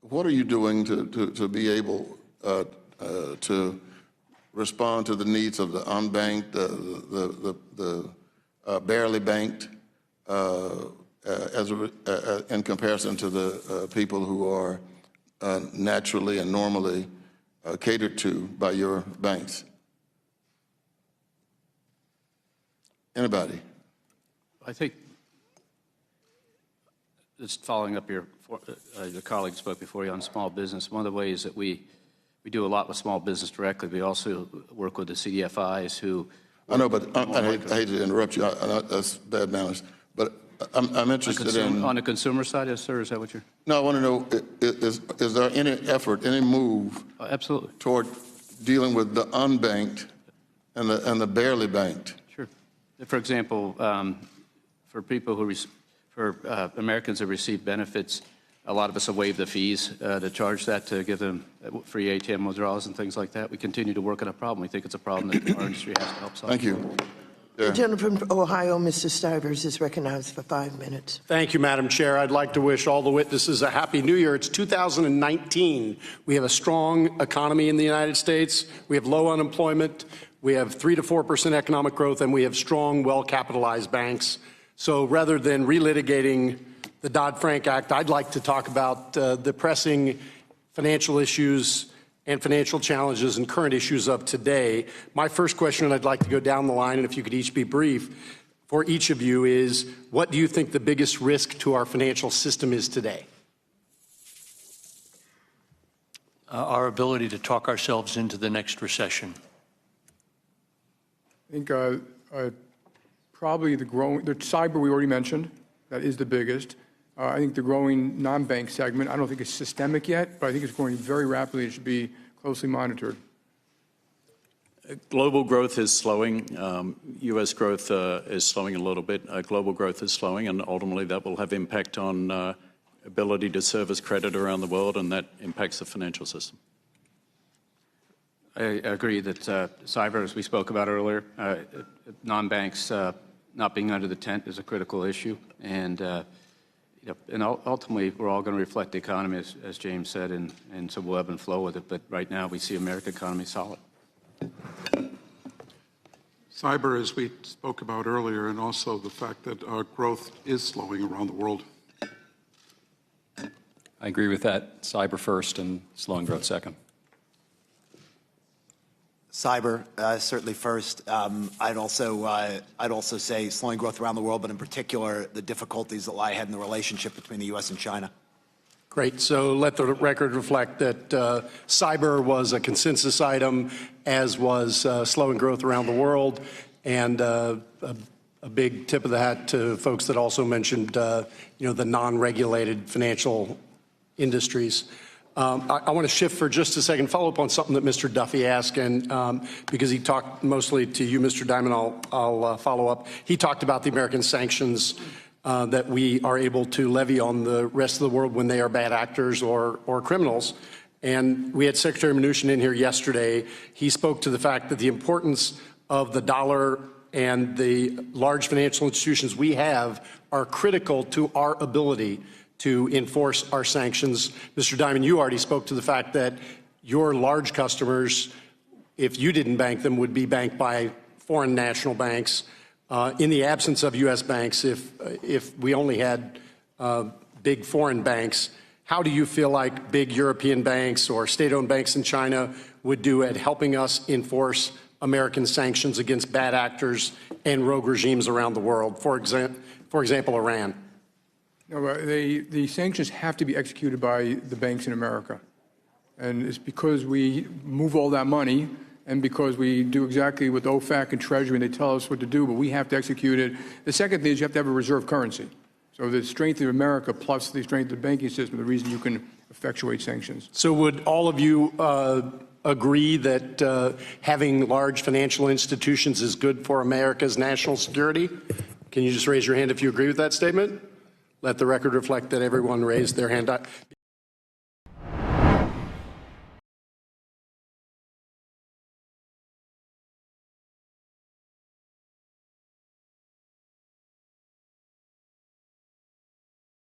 what are you doing to be able to respond to the needs of the unbanked, the barely banked, in comparison to the people who are naturally and normally catered to by your banks? Anybody? I think, just following up your colleague spoke before you on small business, one of the ways that we do a lot with small business directly, we also work with the CDFIs who... I know, but I hate to interrupt you. That's bad manners. But I'm interested in... On the consumer side, yes, sir? Is that what you're... No, I want to know, is there any effort, any move absolutely. Toward dealing with the unbanked and the barely banked? Sure. For example, for people who... For Americans that receive benefits, a lot of us have waived the fees to charge that to give them free ATM withdrawals and things like that. We continue to work on a problem. We think it's a problem that our industry has to help solve. Thank you. The gentleman from Ohio, Mr. Stivers, is recognized for 5 minutes. Thank you, Madam Chair. I'd like to wish all the witnesses a Happy New Year. It's 2019. We have a strong economy in the United States. We have low unemployment. We have 3 to 4% economic growth, and we have strong, well-capitalized banks. So rather than relitigating the Dodd-Frank Act, I'd like to talk about the pressing financial issues and financial challenges and current issues of today. My first question, and I'd like to go down the line, and if you could each be brief, for each of you is, what do you think the biggest risk to our financial system is today? Our ability to talk ourselves into the next recession. I think probably the cyber we already mentioned, that is the biggest. I think the growing non-bank segment, I don't think it's systemic yet, but I think it's growing very rapidly. It should be closely monitored. Global growth is slowing. U.S. growth is slowing a little bit. Global growth is slowing, and ultimately that will have impact on ability to service credit around the world, and that impacts the financial system. I agree that cyber, as we spoke about earlier, non-banks not being under the tent is a critical issue, and ultimately we're all going to reflect the economy, as James said, and so we'll ebb and flow with it. But right now we see American economy solid. Cyber, as we spoke about earlier, and also the fact that growth is slowing around the world. I agree with that. Cyber first and slowing growth second. Cyber, certainly first. I'd also say slowing growth around the world, but in particular, the difficulties that lie ahead in the relationship between the U.S. and China. Great. So let the record reflect that cyber was a consensus item, as was slowing growth around the world, and a big tip of the hat to folks that also mentioned, the non-regulated financial industries. I want to shift for just a second, follow up on something that Mr. Duffy asked, and because he talked mostly to you, Mr. Diamond, I'll follow up. He talked about the American sanctions that we are able to levy on the rest of the world when they are bad actors or criminals. And we had Secretary Mnuchin in here yesterday. He spoke to the fact that the importance of the dollar and the large financial institutions we have are critical to our ability to enforce our sanctions. Mr. Diamond, you already spoke to the fact that your large customers, if you didn't bank them, would be banked by foreign national banks. In the absence of U.S. banks, if we only had big foreign banks, how do you feel like big European banks or state-owned banks in China would do at helping us enforce American sanctions against bad actors and rogue regimes around the world, for example, Iran? No, the sanctions have to be executed by the banks in America. And it's because we move all that money and because we do exactly what the OFAC and Treasury, and they tell us what to do, but we have to execute it. The second thing is you have to have a reserve currency. So the strength of America plus the strength of the banking system, the reason you can effectuate sanctions. So would all of you agree that having large financial institutions is good for America's national security? Can you just raise your hand if you agree with that statement? Let the record reflect that everyone raised their hand.